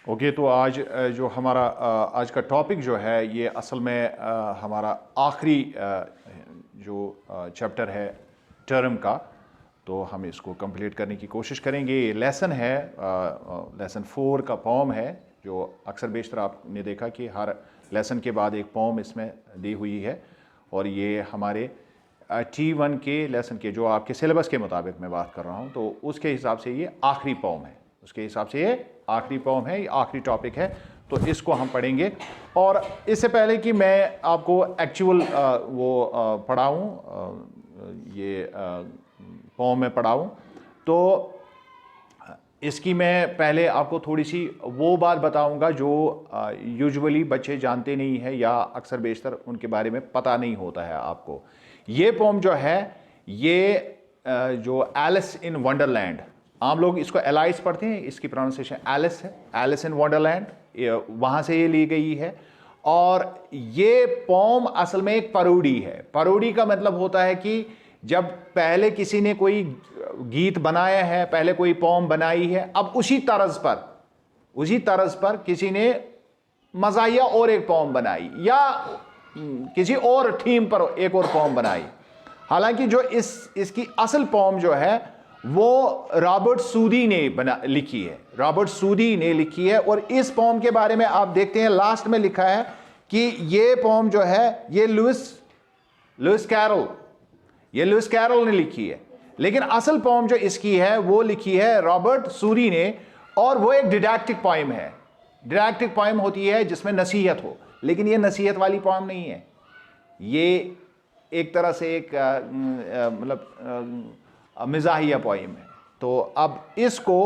Okay, तो आज जो हमारा आज का टॉपिक जो है ये असल में हमारा आखिरी जो चैप्टर है टर्म का, तो हम इसको कंप्लीट करने की कोशिश करेंगे। ये लेसन है, लेसन 4 का पोम है, जो अक्सर बेशतर आपने देखा कि हर लेसन के बाद एक पोम इसमें दी हुई है, और ये हमारे T1 के लेसन के जो आपके सिलेबस के मुताबिक मैं बात कर रहा हूँ, तो उसके हिसाब से ये आखिरी पोम है, उसके हिसाब से ये आखिरी पोम है, ये आखिरी टॉपिक है, तो इसको हम पढ़ेंगे। और इससे पहले कि मैं आपको एक्चुअल वो पढ़ाऊँ, ये पोम में पढ़ाऊँ, तो इसकी मैं पहले आपको थोड़ी सी वो बात बताऊंगा जो यूजुअली बच्चे जानते नहीं है, या अक्सर बेशतर उनके बारे में पता नहीं होता है आपको। ये पोम जो है, ये जो एलिस इन वंडरलैंड, आम लोग इसको एलाइस पढ़ते हैं, इसकी प्रोनाउंसिएशन एलिस है, एलिस इन वंडरलैंड, वहाँ से ये ली गई है। और ये पोम असल में एक पैरोडी है। पैरोडी का मतलब होता है कि जब पहले किसी ने कोई गीत बनाया है, पहले कोई पोम बनाई है, अब उसी तर्ज पर किसी ने मज़ाहिया और एक पोम बनाई, या किसी और थीम पर एक और पोम बनाई। हालांकि जो इसकी असल पोम जो है वो रॉबर्ट सूदी ने लिखी है, रॉबर्ट सूदी ने लिखी है। और इस पोम के बारे में आप देखते हैं लास्ट में लिखा है कि ये पोम जो है ये लुइस कैरोल ने लिखी है, लेकिन असल पोम जो इसकी है वो लिखी है रॉबर्ट सूदी ने, और वो एक डिडैक्टिक पोइम है। डिडैक्टिक पोइम होती है जिसमें नसीहत हो, लेकिन ये नसीहत वाली पोइम नहीं है, ये एक तरह से एक मतलब मिजाहिया पोइम है। तो अब इसको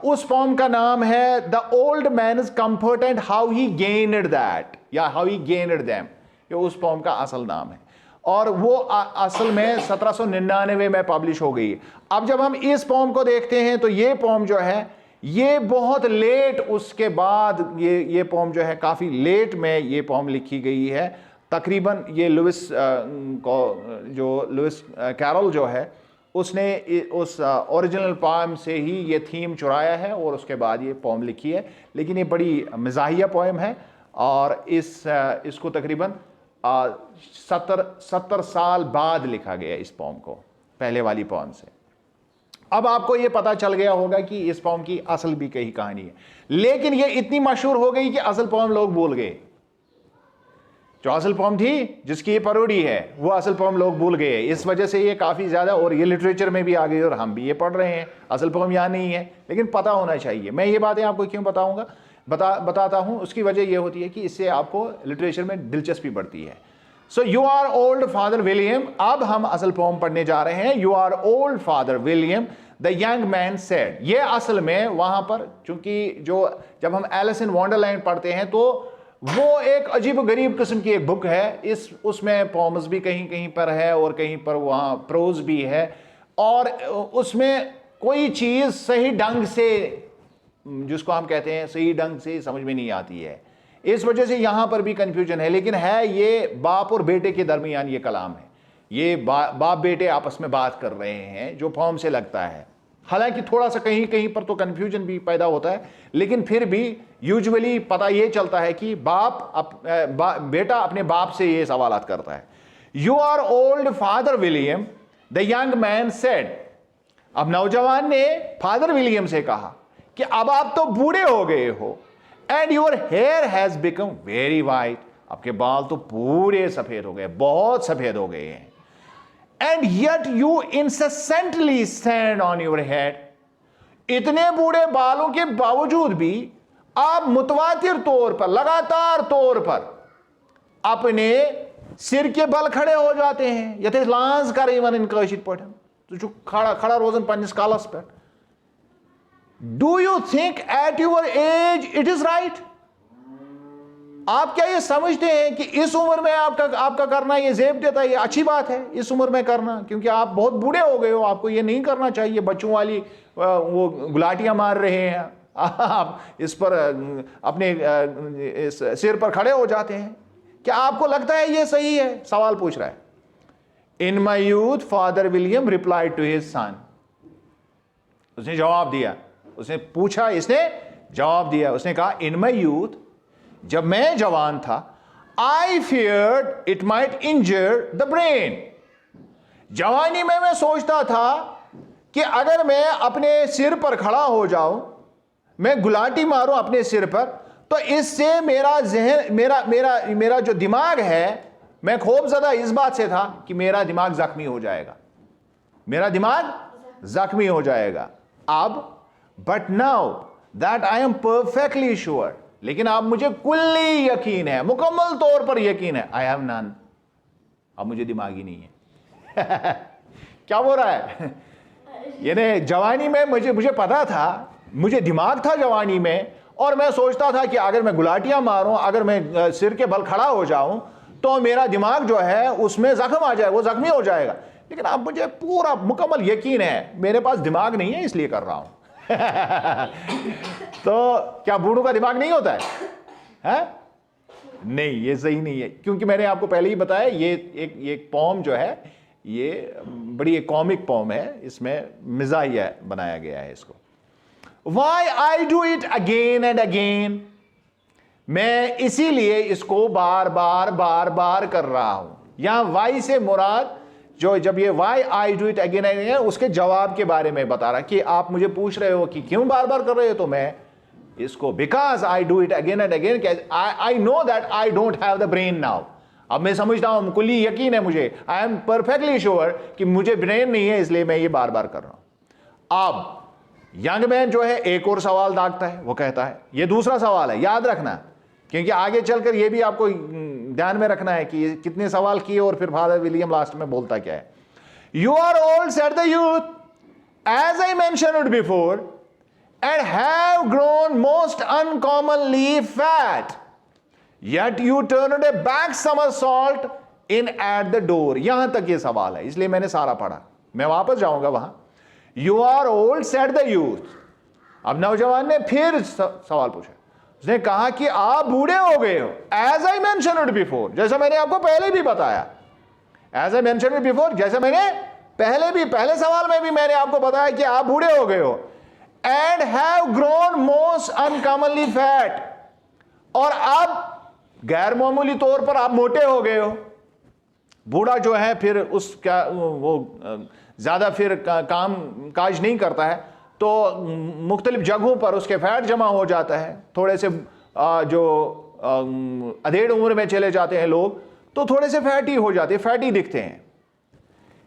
उस पोम का नाम है the old man's comfort and how he gained that, या हाउ ही गेन्ड देम, ये उस पोम का असल नाम है। और वो असल में 1799 में पब्लिश हो गई। अब जब हम इस पोम को देखते हैं तो ये पोम जो है ये बहुत लेट, उसके बाद ये पोम जो है काफ़ी लेट में ये पोम लिखी गई है। तकरीबन ये लुइस कैरोल जो है उसने उस ओरिजिनल पोम से ही ये थीम चुराया है और उसके बाद ये पोम लिखी है, लेकिन ये बड़ी मज़ाहिया पोम है। और इसको तकरीबन 70 साल बाद लिखा गया इस पोम को, पहले वाली पोम से। अब आपको ये पता चल गया होगा कि इस पोम की असल भी कई कहानी है, लेकिन ये इतनी मशहूर हो गई कि असल पोम लोग भूल गए। जो असल पोम थी जिसकी ये पैरोडी है वो असल पोम लोग भूल गए। इस वजह से ये काफ़ी ज़्यादा, और ये लिटरेचर में भी आ गई और हम भी ये पढ़ रहे हैं। असल पोम यहाँ नहीं है, लेकिन पता होना चाहिए। मैं ये बातें आपको क्यों बताता हूँ, उसकी वजह ये होती है कि इससे आपको लिटरेचर में दिलचस्पी बढ़ती है। So you are old father William, अब हम असल पोम पढ़ने जा रहे हैं। You are old father William the young man said. ये असल में वहाँ पर, चूंकि जब हम एलिस इन वंडरलैंड पढ़ते हैं तो वो एक अजीब गरीब किस्म की एक बुक है। उसमें पोम्स भी कहीं कहीं पर है और कहीं पर वहाँ प्रोज भी है, और उसमें कोई चीज़ सही ढंग से, जिसको हम कहते हैं सही ढंग से, समझ में नहीं आती है। इस वजह से यहाँ पर भी कंफ्यूजन है। लेकिन है ये बाप और बेटे के दरमियान ये कलाम है, ये बाप बेटे आपस में बात कर रहे हैं, जो पोम से लगता है। हालांकि थोड़ा सा कहीं कहीं पर तो कंफ्यूजन भी पैदा होता है, लेकिन फिर भी यूजुअली पता ये चलता है कि बेटा अपने बाप से ये सवालात करता है। You are old father William the young man said. अब नौजवान ने फादर विलियम से कहा कि अब आप तो बूढ़े हो गए हो, and your hair has become very white, आपके बाल तो पूरे सफेद हो गए, बहुत सफेद हो गए हैं। And yet you incessantly stand on your head, इतने बूढ़े बालों के बावजूद भी आप मुतवातिर तौर पर, लगातार तौर पर अपने सिर के बल खड़े हो जाते हैं। यथे लांस कर इवन इन कशित पठन, तो जो खड़ा रोजन पन्निस कालस पर। Do you think at your age it is right, आप क्या ये समझते हैं कि इस उम्र में आपका करना ये जेब देता है, ये अच्छी बात है इस उम्र में करना, क्योंकि आप बहुत बूढ़े हो गए हो, आपको ये नहीं करना चाहिए। बच्चों वाली वो गुलाटियां मार रहे हैं, आप इस पर अपने इस सिर पर खड़े हो जाते हैं। क्या आपको लगता है ये सही है? सवाल पूछ रहा है। In my youth Father William reply to his son, उसने जवाब दिया, उसने पूछा इसने जवाब दिया, उसने कहा इन माई यूथ, जब मैं जवान था, I feared it might injure the brain. जवानी में मैं सोचता था कि अगर मैं अपने सिर पर खड़ा हो जाऊं, मैं गुलाटी मारूं अपने सिर पर, तो इससे मेरा जहन, मेरा मेरा मेरा जो दिमाग है, मैं खौफजदा इस बात से था कि मेरा दिमाग जख्मी हो जाएगा, मेरा दिमाग जख्मी हो जाएगा। अब but now that I am perfectly sure, लेकिन अब मुझे कुल्ली यकीन है, मुकम्मल तौर पर यकीन है, आई हैव नन, अब मुझे दिमाग ही नहीं है। क्या बोल रहा है? यानी जवानी में मुझे पता था, मुझे दिमाग था जवानी में, और मैं सोचता था कि अगर मैं गुलाटियां मारूं, अगर मैं सिर के बल खड़ा हो जाऊं, तो मेरा दिमाग जो है उसमें जख्म आ जाए, वो जख्मी हो जाएगा। लेकिन अब मुझे पूरा मुकम्मल यकीन है, मेरे पास दिमाग नहीं है, इसलिए कर रहा हूं। तो क्या बूढ़ों का दिमाग नहीं होता है? नहीं, ये सही नहीं है, क्योंकि मैंने आपको पहले ही बताया, ये एक पोम जो है, ये बड़ी एक कॉमिक पोम है, इसमें मिजाहिया बनाया गया है इसको। Why I do it again and again, मैं इसीलिए इसको बार बार कर रहा हूं। यहां why से मुराद, जो जब ये why I do it again and again, उसके जवाब के बारे में बता रहा कि आप मुझे पूछ रहे हो कि क्यों बार बार कर रहे हो, तो मैं इसको because I do it again and again, I know that I don't have the brain now, अब मैं समझता हूं, कुल्ली यकीन है मुझे, आई एम परफेक्टली श्योर कि मुझे ब्रेन नहीं है, इसलिए मैं ये बार बार कर रहा हूं। अब यंग मैन जो है एक और सवाल दागता है, वो कहता है, ये दूसरा सवाल है, याद रखना, क्योंकि आगे चलकर ये भी आपको ध्यान में रखना है कि कितने सवाल किए और फिर फादर विलियम लास्ट में बोलता क्या है। You are old said the youth, as I mentioned before, and have grown most uncommonly fat, yet you turned a back somersault in at the door। यहां तक ये सवाल है, इसलिए मैंने सारा पढ़ा, मैं वापस जाऊंगा वहां। You are old said the youth, अब नौजवान ने फिर सवाल पूछा, उसने कहा कि आप बूढ़े हो गए हो, as I mentioned before, जैसा मैंने आपको पहले भी बताया, as I mentioned before, जैसे मैंने पहले सवाल में भी मैंने आपको बताया कि आप बूढ़े हो गए हो, and have grown most uncommonly fat, और अब गैर मामूली तौर पर आप मोटे हो गए हो। बूढ़ा जो है फिर उसका वो ज्यादा फिर काम काज नहीं करता है, तो मुख्तलिफ जगहों पर उसके फैट जमा हो जाता है, थोड़े से जो अधेड़ उम्र में चले जाते हैं लोग, तो थोड़े से फैटी हो जाते हैं, फैटी दिखते हैं।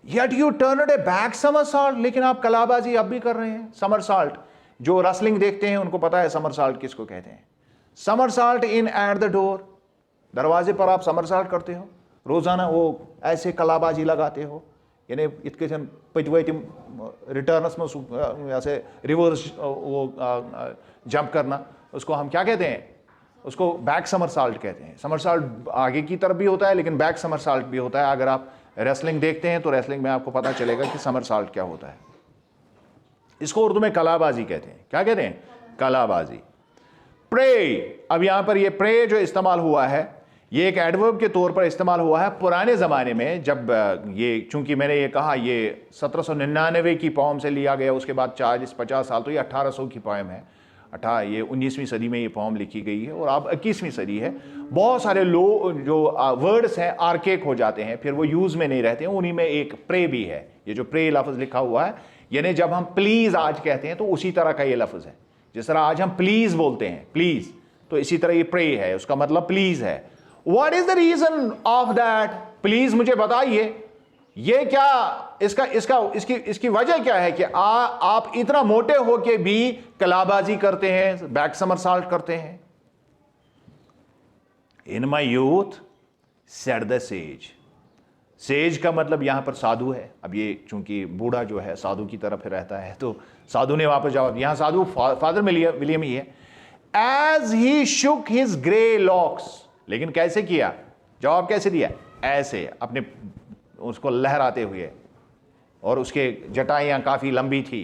Yet you turned a back somersault, लेकिन आप कलाबाजी अब भी कर रहे हैं। समरसाल्ट, जो रेसलिंग देखते हैं उनको पता है समरसाल्ट किसको कहते हैं। समरसाल्ट इन एट द डोर, दरवाजे पर आप समरसाल्ट करते हो, रोजाना वो ऐसे कलाबाजी लगाते हो, यानी इतके पचवे तिम रिटर्नस में ऐसे रिवर्स वो जंप करना, उसको हम क्या कहते हैं, उसको बैक समरसाल्ट कहते हैं। समरसाल्ट आगे की तरफ भी होता है, लेकिन बैक समरसाल्ट भी होता है। अगर आप रेसलिंग देखते हैं तो रेसलिंग में आपको पता चलेगा कि समरसाल्ट क्या होता है। इसको उर्दू में कलाबाजी कहते हैं। क्या कहते हैं? कलाबाजी। प्रे, अब यहां पर ये प्रे जो इस्तेमाल हुआ है, ये एक एडवर्ब के तौर पर इस्तेमाल हुआ है पुराने ज़माने में, जब ये, चूंकि मैंने ये कहा ये 1799 की पोम से लिया गया, उसके बाद 40-50 साल, तो ये 1800 की पोम है। ये 19वीं सदी में ये पोम लिखी गई है और अब 21वीं सदी है। बहुत सारे जो वर्ड्स हैं आर्केक हो जाते हैं, फिर वो यूज़ में नहीं रहते हैं। उन्हीं में एक प्रे भी है। ये जो प्रे लफ्ज़ लिखा हुआ है, यानी जब हम प्लीज़ आज कहते हैं तो उसी तरह का ये लफ्ज़ है। जिस तरह आज हम प्लीज़ बोलते हैं, प्लीज़, तो इसी तरह ये प्रे है, उसका मतलब प्लीज़ है। What is the reason of that? Please मुझे बताइए, ये क्या इसकी वजह क्या है कि आप इतना मोटे होके भी कलाबाजी करते हैं, बैक समरसाल्ट करते हैं। In my youth said the sage. Sage का मतलब यहां पर साधु है। अब ये चूंकि बूढ़ा जो है साधु की तरफ रहता है, तो साधु ने वापस जवाब, यहां साधु फादर विलियम ही है। As he shook his grey locks, लेकिन कैसे किया, जवाब कैसे दिया? ऐसे अपने उसको लहराते हुए, और उसके जटाइयाँ काफ़ी लंबी थी।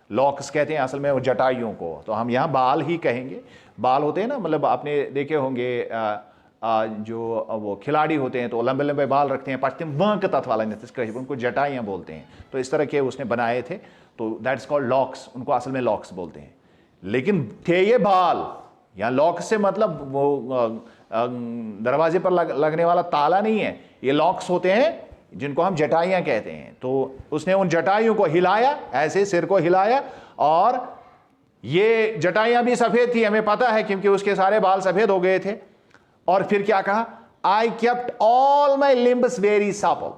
लॉक्स कहते हैं असल में वो जटाइयों को, तो हम यहाँ बाल ही कहेंगे। बाल होते हैं ना, मतलब आपने देखे होंगे जो वो खिलाड़ी होते हैं तो लंबे लंबे बाल रखते हैं, पश्चिम वंक तत्व वाला, उनको जटाइयाँ बोलते हैं। तो इस तरह के उसने बनाए थे, तो दैट्स कॉल्ड लॉक्स, उनको असल में लॉक्स बोलते हैं। लेकिन थे ये बाल। यहाँ लॉक से मतलब वो दरवाजे पर लगने वाला ताला नहीं है, ये लॉक्स होते हैं जिनको हम जटाइयां कहते हैं। तो उसने उन जटाइयों को हिलाया, ऐसे सिर को हिलाया, और ये जटाइयां भी सफेद थी, हमें पता है क्योंकि उसके सारे बाल सफेद हो गए थे। और फिर क्या कहा, I kept all my limbs very supple,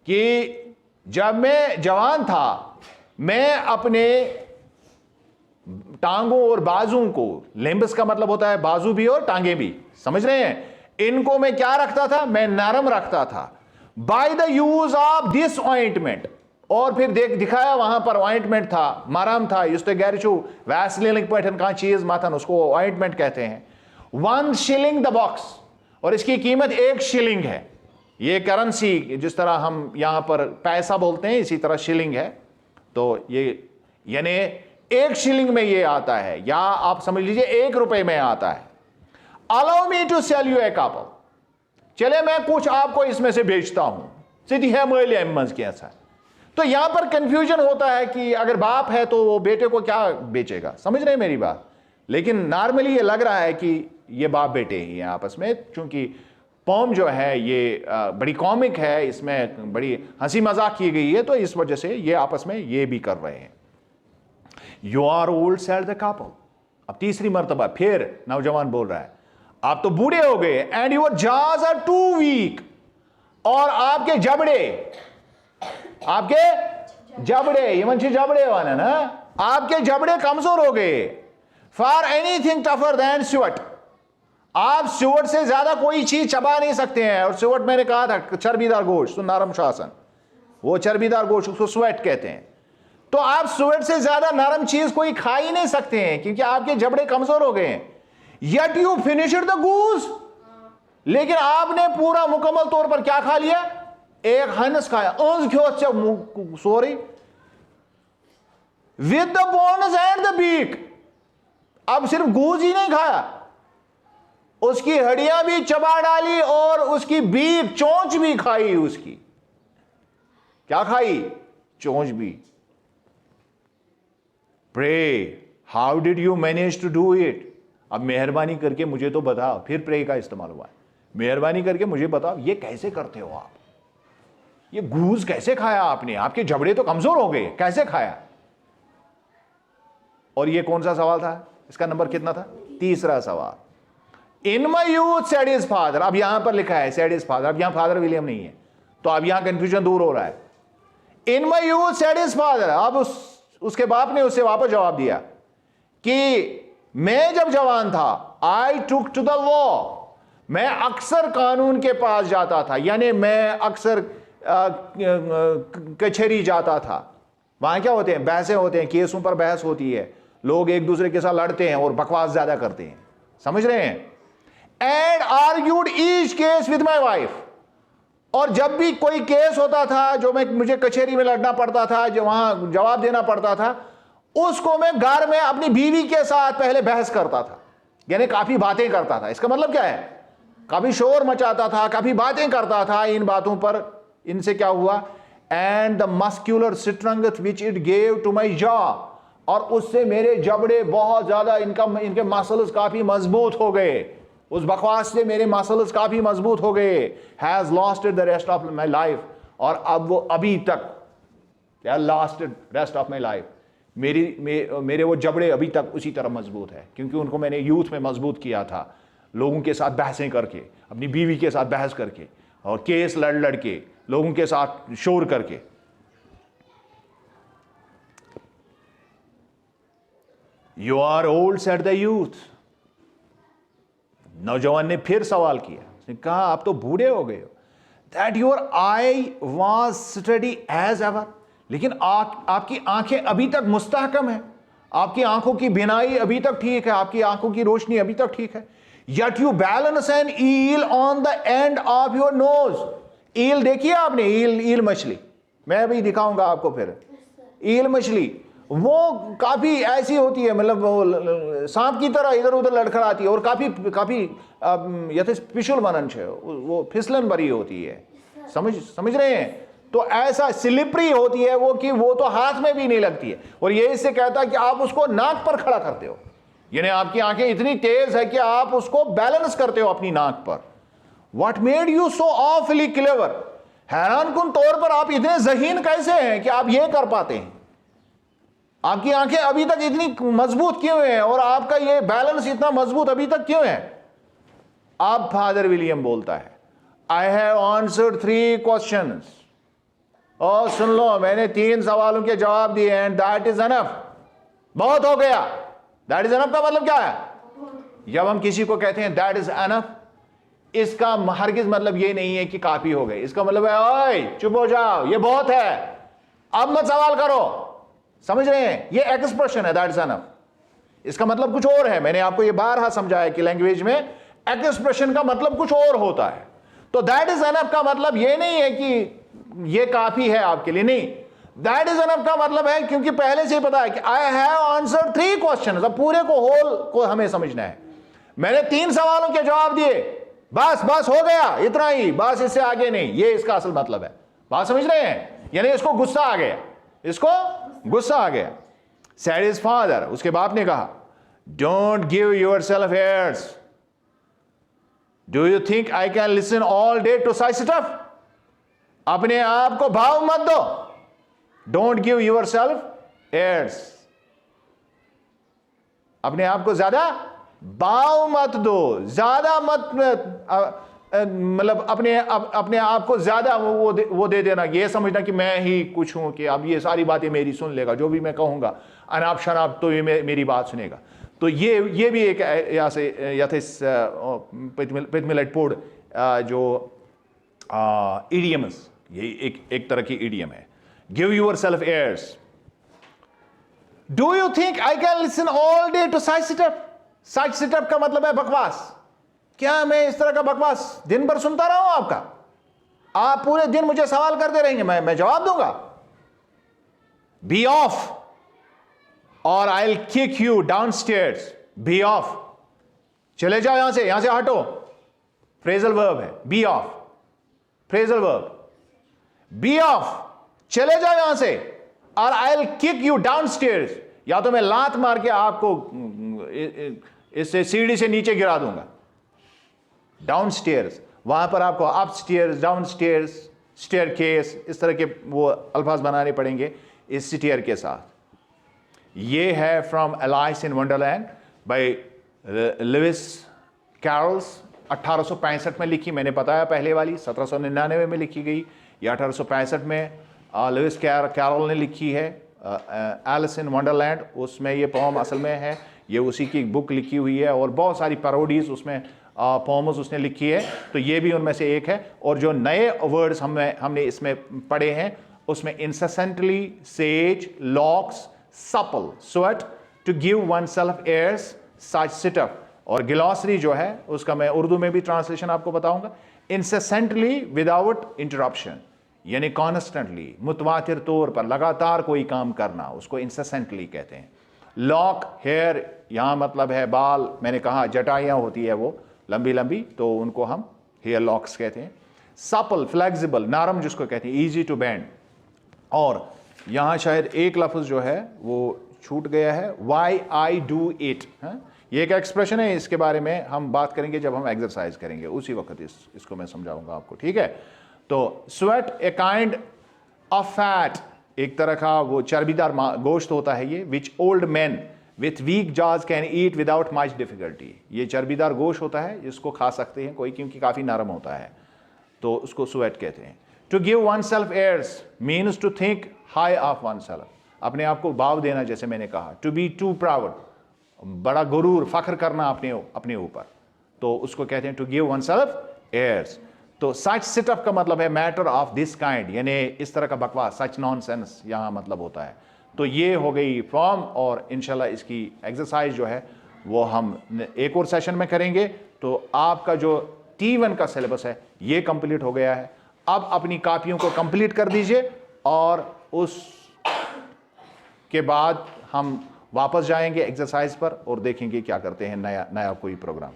कि जब मैं जवान था मैं अपने टांगों और बाजुओं को, लिम्ब्स का मतलब होता है बाजू भी और टांगे भी, समझ रहे हैं, इनको मैं क्या रखता था, मैं नरम रखता था, by the use of this ointment. और फिर दिखाया वहां पर ऑइंटमेंट था, मरहम था, युस्ते गैरचू वैसलीन पैठन का चीज माथन, उसको ऑइंटमेंट कहते हैं। 1 शिलिंग द बॉक्स, और इसकी कीमत 1 शिलिंग है। ये करेंसी, जिस तरह हम यहां पर पैसा बोलते हैं इसी तरह शिलिंग है। तो ये यानी 1 शिलिंग में ये आता है, या आप समझ लीजिए 1 रुपए में आता है। Allow me to sell you a couple, चले मैं कुछ आपको इसमें से बेचता हूं, सीधी है मोले मंज के ऐसा। तो यहां पर कंफ्यूजन होता है कि अगर बाप है तो वो बेटे को क्या बेचेगा, समझ रहे हैं मेरी बात। लेकिन नॉर्मली ये लग रहा है कि ये बाप बेटे ही हैं आपस में, क्योंकि पोम जो है ये बड़ी कॉमिक है, इसमें बड़ी हंसी मजाक की गई है, तो इस वजह से ये आपस में ये भी कर रहे हैं। You are old said the couple, अब तीसरी मर्तबा फिर नौजवान बोल रहा है, आप तो बूढ़े हो गए, and your jaws are too weak, और आपके जबड़े ये मंची जबड़े वाले ना, आपके जबड़े कमजोर हो गए। For anything tougher than sweat, आप स्वेट से ज्यादा कोई चीज चबा नहीं सकते हैं। और स्वेट मैंने कहा था चर्बीदार गोश्त, नरम शासन, वो चर्बीदार गोश्त उसको स्वेट कहते हैं। तो आप स्वेट से ज्यादा नरम चीज कोई खा ही नहीं सकते हैं, क्योंकि आपके जबड़े कमजोर हो गए हैं। Yet you finished the goose, लेकिन आपने पूरा मुकम्मल तौर पर क्या खा लिया, एक हंस खाया, sorry, with the bones and the beak. अब सिर्फ गूज ही नहीं खाया, उसकी हड्डियां भी चबा डाली और उसकी बीक, चोंच भी खाई। उसकी क्या खाई, चोंच भी। Pray how did you manage to do it, अब मेहरबानी करके मुझे तो बताओ। फिर प्रे का इस्तेमाल हुआ है, मेहरबानी करके मुझे बताओ ये कैसे करते हो आप, ये गूज कैसे खाया आपने, आपके जबड़े तो कमजोर हो गए, कैसे खाया। और ये कौन सा सवाल था, इसका नंबर कितना था, तीसरा सवाल। In my youth said his father, अब यहां पर लिखा है सेड हिज फादर, अब यहां फादर विलियम नहीं है, तो अब यहां कंफ्यूजन दूर हो रहा है। In my youth said his father, अब उसके बाप ने उससे वापस जवाब दिया कि मैं जब जवान था, आई टुक टू द लॉ, मैं अक्सर कानून के पास जाता था, यानी मैं अक्सर कचहरी जाता था। वहां क्या होते हैं, बहसें होते हैं, केसों पर बहस होती है, लोग एक दूसरे के साथ लड़ते हैं और बकवास ज्यादा करते हैं, समझ रहे हैं। And argued each case with my wife, और जब भी कोई केस होता था जो मुझे कचहरी में लड़ना पड़ता था, जो वहां जवाब देना पड़ता था, उसको मैं घर में अपनी बीवी के साथ पहले बहस करता था, यानी काफी बातें करता था। इसका मतलब क्या है, काफी शोर मचाता था, काफी बातें करता था। इन बातों पर इनसे क्या हुआ, and the muscular strength which it gave to my jaw, और उससे मेरे जबड़े बहुत ज्यादा, इनके मसल्स काफी मजबूत हो गए, उस बकवास से मेरे मसल्स काफी मजबूत हो गए। Has lasted the rest of my life, और अब वो अभी तक lasted rest of my life, मेरे वो जबड़े अभी तक उसी तरह मजबूत है, क्योंकि उनको मैंने यूथ में मजबूत किया था, लोगों के साथ बहसें करके, अपनी बीवी के साथ बहस करके, और केस लड़ के, लोगों के साथ शोर करके। You are old said the youth, नौजवान ने फिर सवाल किया, उसने कहा आप तो बूढ़े हो गए हो। That your eye was steady as ever, लेकिन आपकी आंखें अभी तक मुस्तहकम है, आपकी आंखों की बिनाई अभी तक ठीक है, आपकी आंखों की रोशनी अभी तक ठीक है। Yet you balance an eel on the end of your nose, ईल देखिए आपने, ईल मछली, मैं अभी दिखाऊंगा आपको फिर। ईल मछली वो काफी ऐसी होती है, मतलब वो सांप की तरह इधर उधर लड़खड़ाती है, और काफी यथे पिशुल मनन है, वो फिसलन भरी होती है, समझ रहे हैं। तो ऐसा स्लिपरी होती है वो कि वो तो हाथ में भी नहीं लगती है। और ये इससे कहता है कि आप उसको नाक पर खड़ा करते हो, यानी आपकी आंखें इतनी तेज है कि आप उसको बैलेंस करते हो अपनी नाक पर। What made you so awfully clever? हैरानकुन तौर पर आप इतने ज़हीन कैसे हैं कि आप ये कर पाते हैं? आपकी आंखें अभी तक इतनी मजबूत क्यों हैं और आपका ये बैलेंस इतना मजबूत अभी तक क्यों है? अब फादर विलियम बोलता है, आई हैव आंसर्ड 3 क्वेश्चंस। और सुन लो, मैंने 3 सवालों के जवाब दिए एंड दैट इज एनफ। बहुत हो गया। दैट इज एनफ का मतलब क्या है? जब हम किसी को कहते हैं दैट इज एनफ, इसका हरगिज मतलब ये नहीं है कि काफी हो गई। इसका मतलब है, ओए चुप हो जाओ, ये बहुत है, अब मत सवाल करो। समझ रहे हैं? ये एक्सप्रेशन है दैट इज एनफ। इसका मतलब कुछ और है। मैंने आपको ये बारहा समझाया कि लैंग्वेज में एक्सप्रेशन का मतलब कुछ और होता है। तो दैट इज एनफ का मतलब ये नहीं है कि ये काफी है आपके लिए, नहीं। दैट इज एनफ का मतलब है, क्योंकि पहले से ही पता है कि आई हैव आंसर्ड 3 क्वेश्चंस। अब पूरे को होल को हमें समझना है। मैंने 3 सवालों के जवाब दिए, बस हो गया, इतना ही, बस, इससे आगे नहीं। ये इसका असल मतलब है। बात समझ रहे हैं? यानी इसको गुस्सा आ गया, इसको गुस्सा आ गया। सेड हिज फादर, उसके बाप ने कहा, don't give yourself airs. Do you think I can listen all day to such stuff? अपने आप को भाव मत दो। Don't give yourself airs. अपने आप को ज्यादा भाव मत दो, ज्यादा मत, मतलब अपने आप को ज्यादा वो दे देना, ये समझना कि मैं ही कुछ हूं, कि अब ये सारी बातें मेरी सुन लेगा, जो भी मैं कहूंगा अनाप शनाप तो ये मेरी बात सुनेगा। तो ये भी एक पिथमिलेटपोड जो इडियम्स, ये एक तरह की इडियम है। Give yourself airs. Do you think I can listen all day to such stuff? Such stuff का मतलब है बकवास। क्या मैं इस तरह का बकवास दिन भर सुनता रहा हूं आपका? आप पूरे दिन मुझे सवाल करते रहेंगे, मैं जवाब दूंगा? बी ऑफ और I will kick you downstairs. Be off, चले जाओ यहां से हटो। फ्रेजल वर्ब है, be off, phrasal verb. Be off, चले जाओ यहां से, और I will kick you downstairs, या तो मैं लात मार के आपको इससे सीढ़ी से नीचे गिरा दूंगा। डाउन स्टेयर्स, वहां पर आपको upstairs, downstairs, staircase, इस तरह के वो अल्फाज बनाने पड़ेंगे इस स्टेयर के साथ। ये है from Alice in Wonderland by Lewis Carroll's, 1865 में लिखी। मैंने बताया पहले वाली 1799 में लिखी गई, या 1865 में लुइस कैरल ने लिखी है। एलिस इन वंडरलैंड, उसमें ये पोम असल में है, ये उसी की बुक लिखी हुई है, और बहुत सारी पैरोडीज उसमें पोम्स उसने लिखी है, तो ये भी उनमें से एक है। और जो नए वर्ड्स हमने इसमें पढ़े हैं, उसमें incessantly, sage, locks, supple, sweat, to give oneself airs, such sit up. और ग्लॉसरी जो है उसका मैं उर्दू में भी ट्रांसलेशन आपको बताऊंगा। इंसेसेंटली, विदाउट इंटरप्शन, यानी कॉन्स्टेंटली, मुतवातिर तौर पर लगातार कोई काम करना, उसको इंसेसेंटली कहते हैं। लॉक, हेयर, यहां मतलब है बाल। मैंने कहा जटाइयां होती है वो लंबी लंबी, तो उनको हम हेयर लॉक्स कहते हैं। सपल, फ्लेक्सिबल, नरम जिसको कहते हैं, इजी टू बेंड। और यहां शायद एक लफ्ज जो है वो छूट गया है, वाई आई डू इट। ये एक एक्सप्रेशन है, इसके बारे में हम बात करेंगे जब हम एक्सरसाइज करेंगे, उसी वक्त इसको मैं समझाऊंगा आपको, ठीक है। तो suet, a kind of fat, एक तरह का वो चर्बीदार गोश्त होता है ये, which old man with weak jaws can eat without much difficulty. ये चर्बीदार गोश्त होता है, जिसको खा सकते हैं कोई, क्योंकि काफ़ी नरम होता है, तो उसको स्वेट कहते हैं। To give oneself airs means to think high of oneself, अपने आप को भाव देना, जैसे मैंने कहा। टू बी टू प्राउड, बड़ा गुरूर, फख्र करना अपने ऊपर, तो उसको कहते हैं to give oneself airs. तो सच सिटअप का मतलब है मैटर ऑफ दिस काइंड, यानी इस तरह का बकवास, सच नॉनसेंस यहां मतलब होता है। तो ये हो गई फॉर्म, और इंशाल्लाह इसकी एक्सरसाइज जो है वो हम एक और सेशन में करेंगे। तो आपका जो T1 का सिलेबस है ये कंप्लीट हो गया है। अब अपनी कॉपियों को कंप्लीट कर दीजिए, और उस के बाद हम वापस जाएंगे एक्सरसाइज पर और देखेंगे क्या करते हैं नया कोई प्रोग्राम।